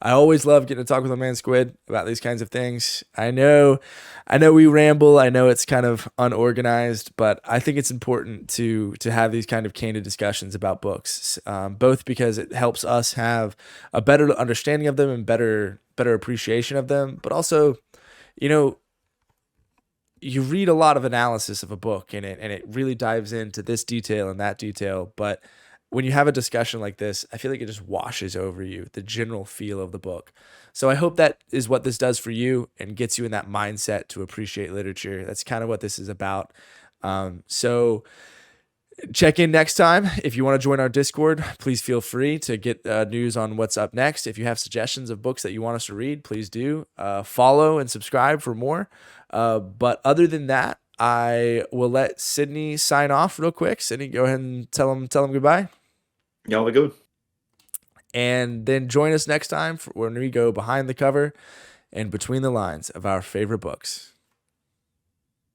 Speaker 1: I always love getting to talk with my man Squid about these kinds of things. I know we ramble. I know it's kind of unorganized, but I think it's important to have these kind of candid discussions about books, both because it helps us have a better understanding of them and better appreciation of them, but also, you know, you read a lot of analysis of a book and it really dives into this detail and that detail, but when you have a discussion like this, I feel like it just washes over you the general feel of the book. So I hope that is what this does for you and gets you in that mindset to appreciate literature. That's kind of what this is about. So check in next time. If you want to join our Discord, please feel free to get news on what's up next. If you have suggestions of books that you want us to read, please do. Follow and subscribe for more. But other than that, I will let Sydney sign off real quick. Sydney, go ahead and tell him goodbye.
Speaker 2: Y'all are good.
Speaker 1: And then join us next time when we go behind the cover and between the lines of our favorite books.